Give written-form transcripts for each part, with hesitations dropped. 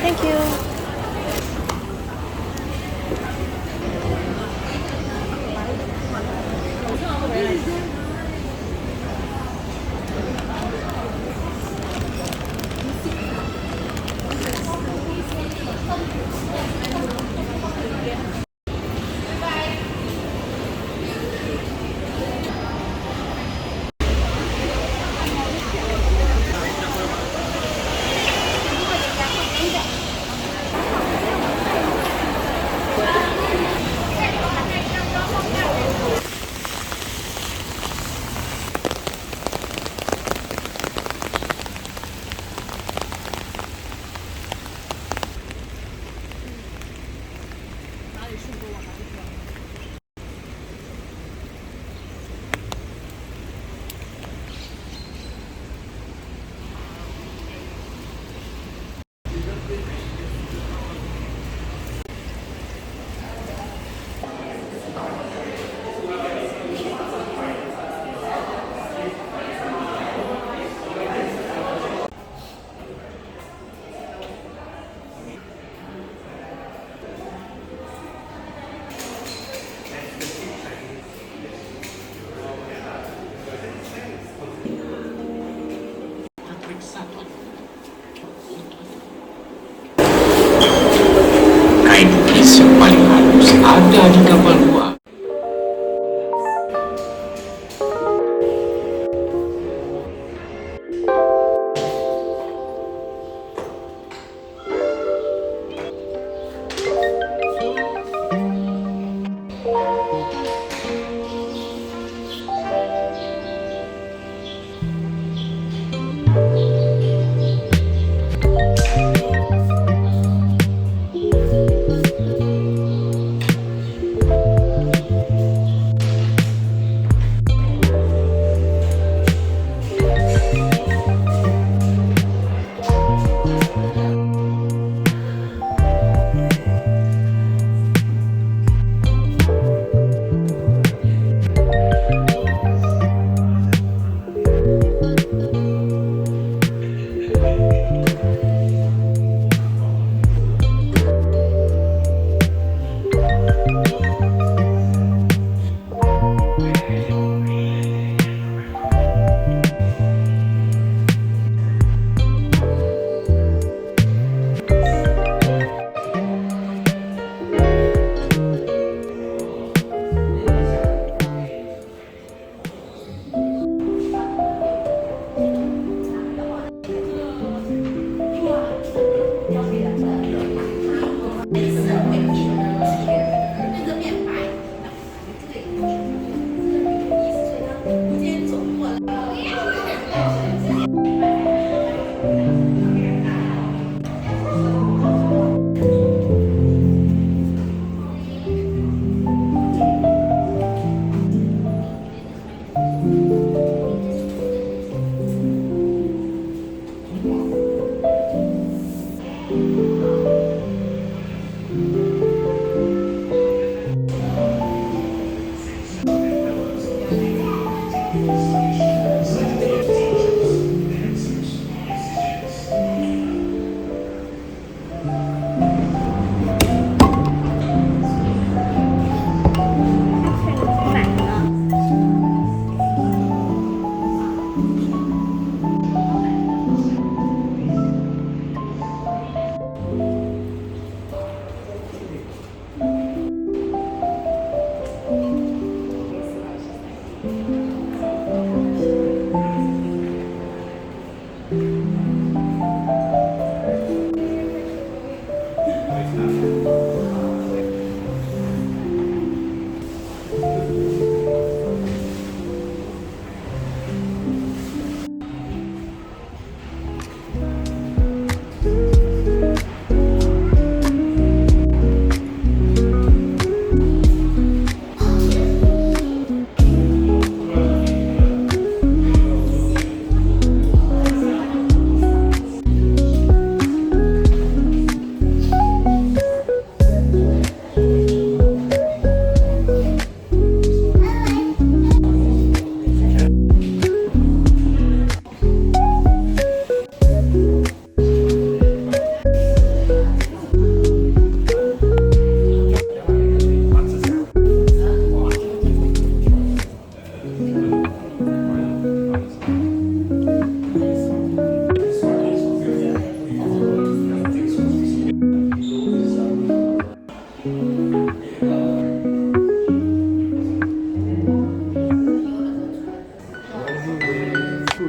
Thank you. Kain lukis yang paling halus ada di kapal gua.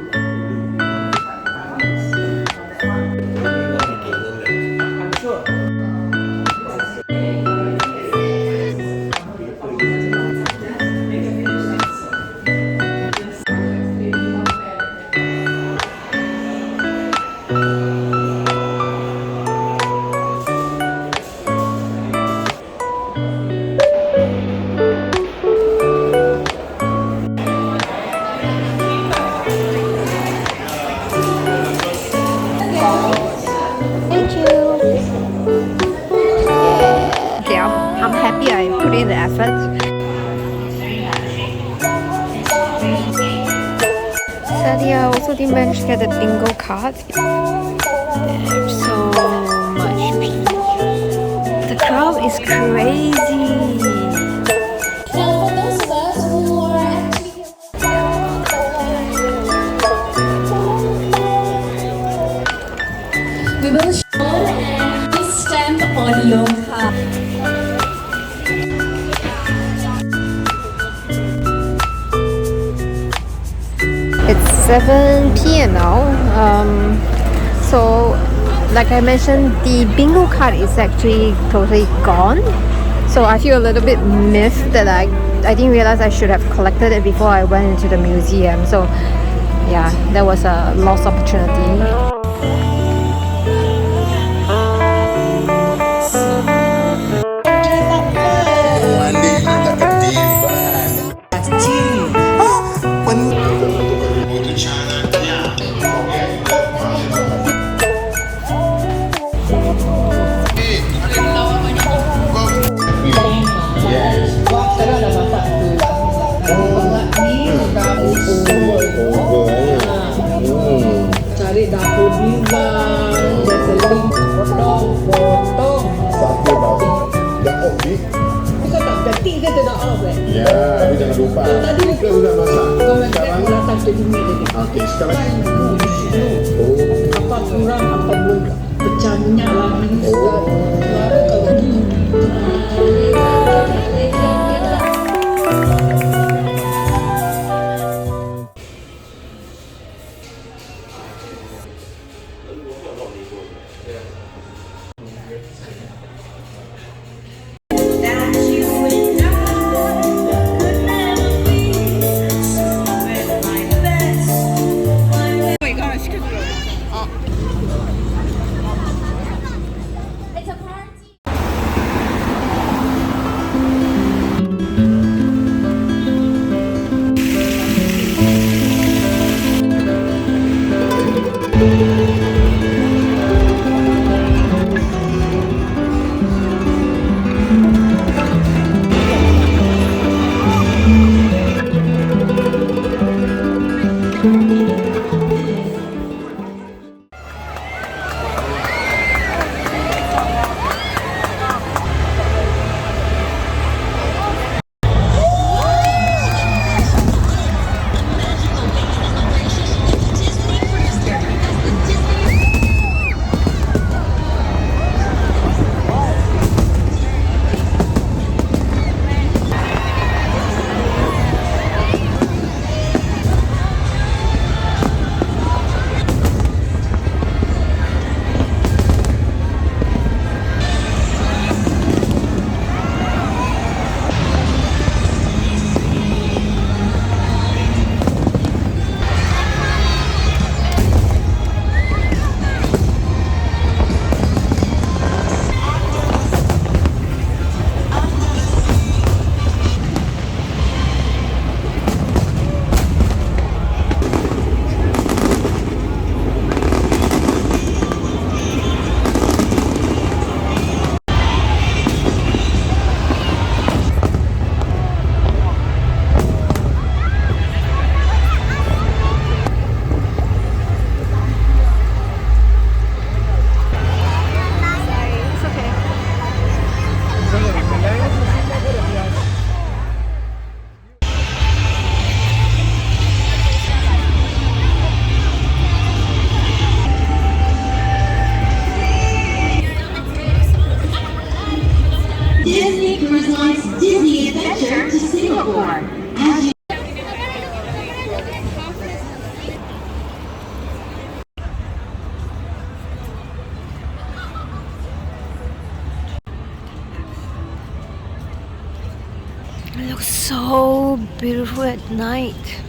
Thank you. Okay, I'm happy I put in the effort. Sadly, I also didn't manage to get the bingo card. There's so much people. The crowd is crazy. Now, for those of us who are actually we will show and stamp on your card. It's 7 p.m. now. So, like I mentioned, the bingo card is actually totally gone. So I feel a little bit miffed that I didn't realize I should have collected it before I went into the museum. So, yeah, that was a lost opportunity. Cari dapur bimbang, gasoline, potong. Bukan tak jadi dia tidak off Ya, tapi jangan lupa. Tadi Kita sudah masak. kalau kita Sekarang, datang ke bumi tadi. oke, sekarang. Apa kurang, apa belum pecah minyak lah ini sudah suara kalau It's a party. looks so beautiful at night.